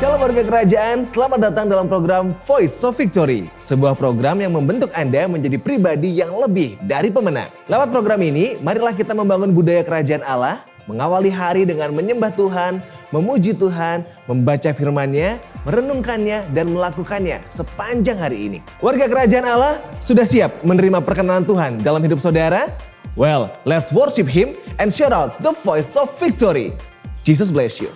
Shalom warga kerajaan, selamat datang dalam program Voice of Victory. Sebuah program yang membentuk Anda menjadi pribadi yang lebih dari pemenang. Lewat program ini, marilah kita membangun budaya kerajaan Allah, mengawali hari dengan menyembah Tuhan, memuji Tuhan, membaca firman-Nya, merenungkannya, dan melakukannya sepanjang hari ini. Warga kerajaan Allah, sudah siap menerima perkenanan Tuhan dalam hidup saudara? Well, let's worship Him and shout out the Voice of Victory. Jesus bless you.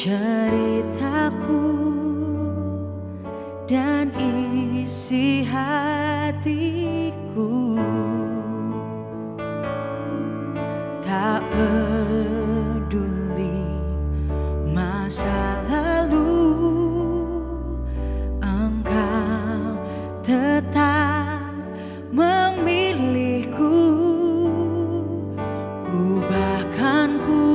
Ceritaku dan isi hatiku, tak peduli masa lalu, Engkau tetap memilihku. Ubahkanku,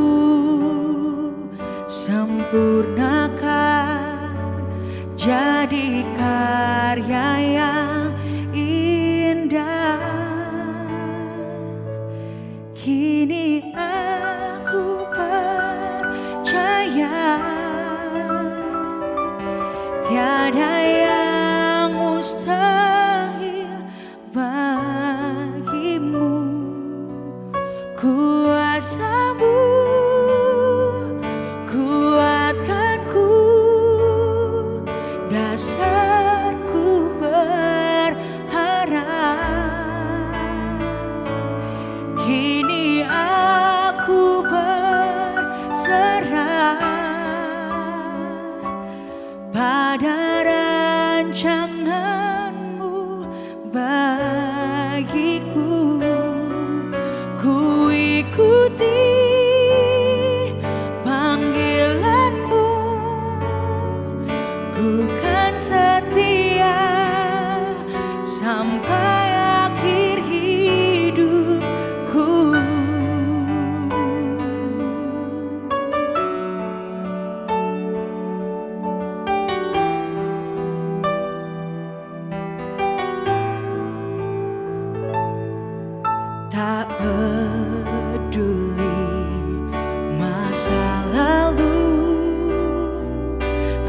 sempurnakan jadi karya yang indah. Kini aku percaya tiada yang mustahil bagimu. Kuasa-Mu kuatkanku, dasarku berharap. Kini aku berserah pada rancangan-Mu bagiku. Ku ikuti panggilan-Mu, ku kan setia sampai akhir hidupku. Tak peduli masa lalu,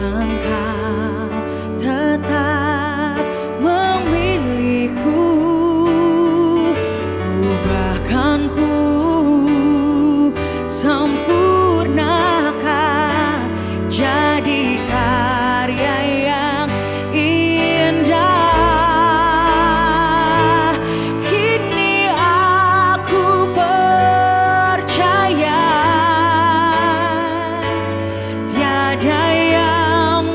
Engkau tetap memilihku. Ubahkanku, sempurnakan jadi karya yang indah. Kini aku percaya tiada yang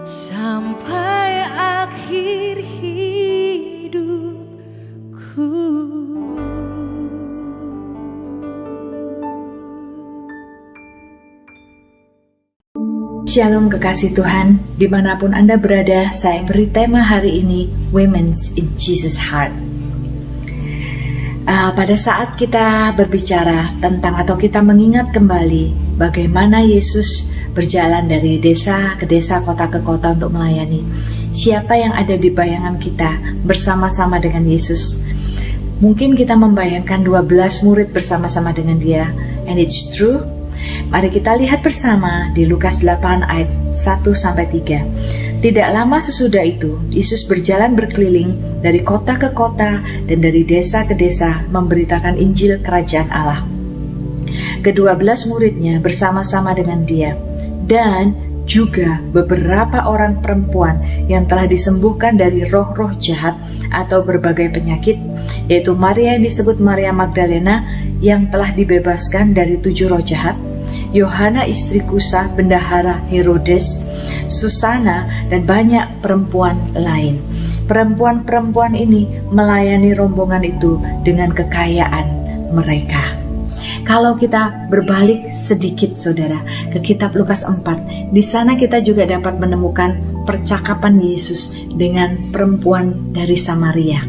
sampai akhir hidupku. Shalom kekasih Tuhan, dimanapun Anda berada, saya beri tema hari ini Women's in Jesus Heart. Pada saat kita berbicara tentang atau kita mengingat kembali bagaimana Yesus berjalan dari desa ke desa, kota ke kota untuk melayani, siapa yang ada di bayangan kita bersama-sama dengan Yesus? Mungkin kita membayangkan 12 murid bersama-sama dengan dia, and it's true. Mari kita lihat bersama di Lukas 8 ayat 1-3. Tidak lama sesudah itu, Yesus berjalan berkeliling dari kota ke kota dan dari desa ke desa memberitakan Injil Kerajaan Allah. Ke-12 muridnya bersama-sama dengan dia, dan juga beberapa orang perempuan yang telah disembuhkan dari roh-roh jahat atau berbagai penyakit, yaitu Maria yang disebut Maria Magdalena yang telah dibebaskan dari 7 roh jahat, Yohana istri Kusa, bendahara Herodes, Susana, dan banyak perempuan lain. Perempuan-perempuan ini melayani rombongan itu dengan kekayaan mereka. Kalau kita berbalik sedikit saudara ke kitab Lukas 4, di sana kita juga dapat menemukan percakapan Yesus dengan perempuan dari Samaria,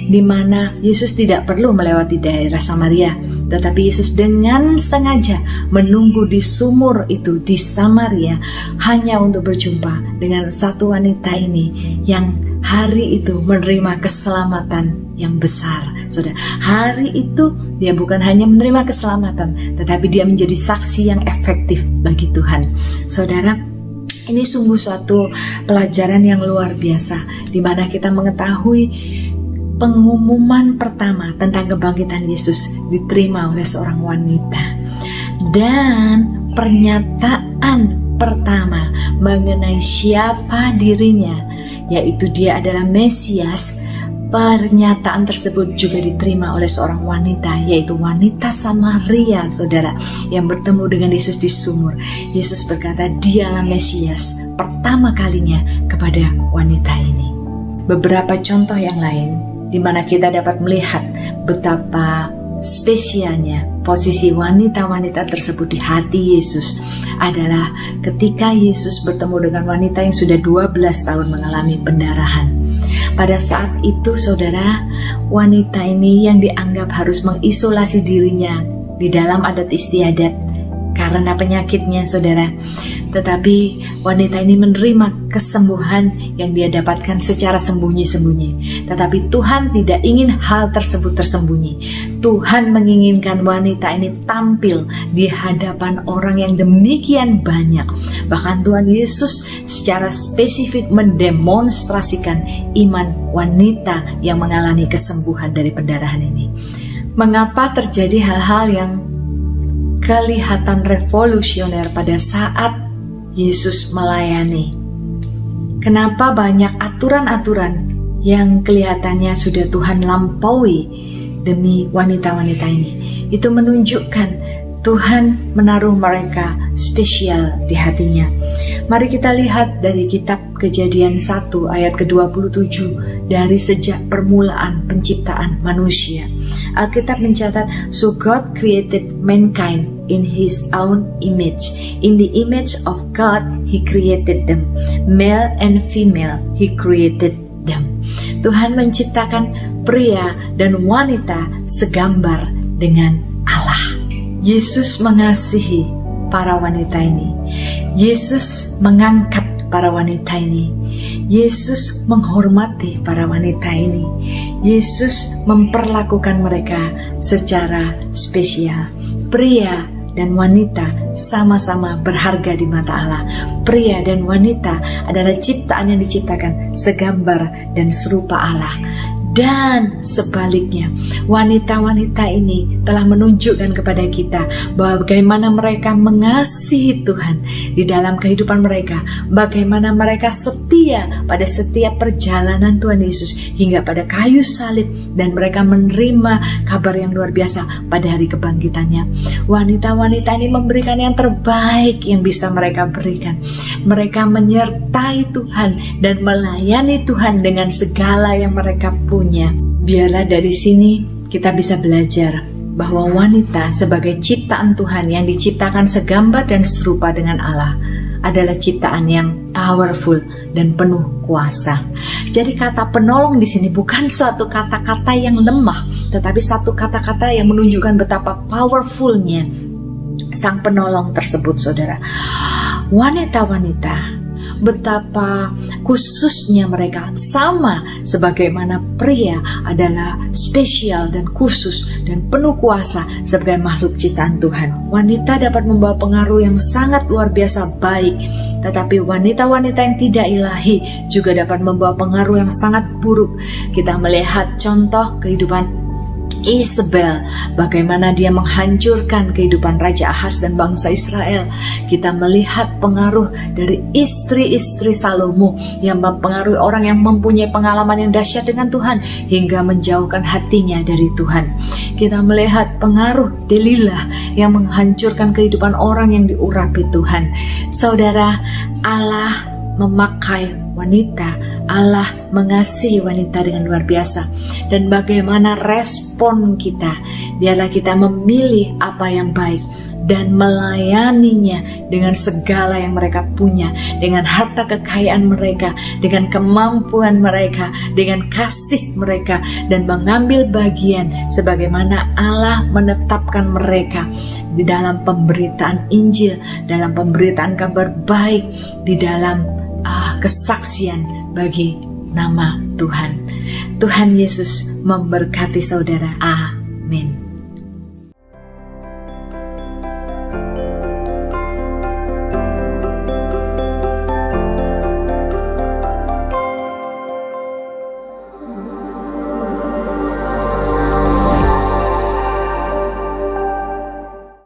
di mana Yesus tidak perlu melewati daerah Samaria, tetapi Yesus dengan sengaja menunggu di sumur itu di Samaria hanya untuk berjumpa dengan satu wanita ini yang hari itu menerima keselamatan yang besar. Saudara, hari itu dia bukan hanya menerima keselamatan, tetapi dia menjadi saksi yang efektif bagi Tuhan. Saudara, ini sungguh suatu pelajaran yang luar biasa, di mana kita mengetahui pengumuman pertama tentang kebangkitan Yesus diterima oleh seorang wanita, dan pernyataan pertama mengenai siapa dirinya, yaitu dia adalah Mesias. Pernyataan tersebut juga diterima oleh seorang wanita, yaitu wanita Samaria, saudara, yang bertemu dengan Yesus di sumur. Yesus berkata, dialah Mesias pertama kalinya kepada wanita ini. Beberapa contoh yang lain di mana kita dapat melihat betapa spesialnya posisi wanita-wanita tersebut di hati Yesus adalah ketika Yesus bertemu dengan wanita yang sudah 12 tahun mengalami pendarahan. Pada saat itu saudara, wanita ini yang dianggap harus mengisolasi dirinya di dalam adat istiadat karena penyakitnya saudara, tetapi wanita ini menerima kesembuhan yang dia dapatkan secara sembunyi-sembunyi. Tetapi Tuhan tidak ingin hal tersebut tersembunyi. Tuhan menginginkan wanita ini tampil di hadapan orang yang demikian banyak. Bahkan Tuhan Yesus secara spesifik mendemonstrasikan iman wanita yang mengalami kesembuhan dari pendarahan ini. Mengapa terjadi hal-hal yang kelihatan revolusioner pada saat Yesus melayani? Kenapa banyak aturan-aturan yang kelihatannya sudah Tuhan lampaui demi wanita-wanita ini? Itu menunjukkan Tuhan menaruh mereka spesial di hatinya. Mari kita lihat dari kitab Kejadian 1 ayat ke-27, dari sejak permulaan penciptaan manusia. Alkitab mencatat, so God created mankind in His own image. In the image of God He created them. Male and female He created them. Tuhan menciptakan pria dan wanita segambar dengan Allah. Yesus mengasihi para wanita ini. Yesus mengangkat para wanita ini. Yesus menghormati para wanita ini. Yesus memperlakukan mereka secara spesial. Pria dan wanita sama-sama berharga di mata Allah. Pria dan wanita adalah ciptaan yang diciptakan segambar dan serupa Allah. Dan sebaliknya, wanita-wanita ini telah menunjukkan kepada kita bahwa bagaimana mereka mengasihi Tuhan di dalam kehidupan mereka, bagaimana mereka setia pada setiap perjalanan Tuhan Yesus hingga pada kayu salib, dan mereka menerima kabar yang luar biasa pada hari kebangkitannya. Wanita-wanita ini memberikan yang terbaik yang bisa mereka berikan, Mereka menyertai Tuhan dan melayani Tuhan dengan segala yang mereka punya. Biarlah dari sini kita bisa belajar bahwa wanita sebagai ciptaan Tuhan yang diciptakan segambar dan serupa dengan Allah adalah ciptaan yang powerful dan penuh kuasa. Jadi kata penolong di sini bukan suatu kata-kata yang lemah, tetapi satu kata-kata yang menunjukkan betapa powerfulnya sang penolong tersebut, saudara. Wanita-wanita, betapa khususnya mereka, sama sebagaimana pria adalah spesial dan khusus dan penuh kuasa sebagai makhluk ciptaan Tuhan. Wanita dapat membawa pengaruh yang sangat luar biasa baik, tetapi wanita-wanita yang tidak ilahi juga dapat membawa pengaruh yang sangat buruk. Kita melihat contoh kehidupan Isabel, bagaimana dia menghancurkan kehidupan Raja Ahaz dan bangsa Israel. Kita melihat pengaruh dari istri-istri Salomo yang mempengaruhi orang yang mempunyai pengalaman yang dahsyat dengan Tuhan hingga menjauhkan hatinya dari Tuhan. Kita melihat pengaruh Delilah yang menghancurkan kehidupan orang yang diurapi Tuhan. Saudara, Allah memakai wanita, Allah mengasihi wanita dengan luar biasa. Dan bagaimana respon kita? Biarlah kita memilih apa yang baik dan melayaninya dengan segala yang mereka punya, dengan harta kekayaan mereka, dengan kemampuan mereka, dengan kasih mereka, dan mengambil bagian sebagaimana Allah menetapkan mereka di dalam pemberitaan Injil, dalam pemberitaan kabar baik, di dalam kesaksian bagi nama Tuhan. Tuhan Yesus memberkati saudara. Amin.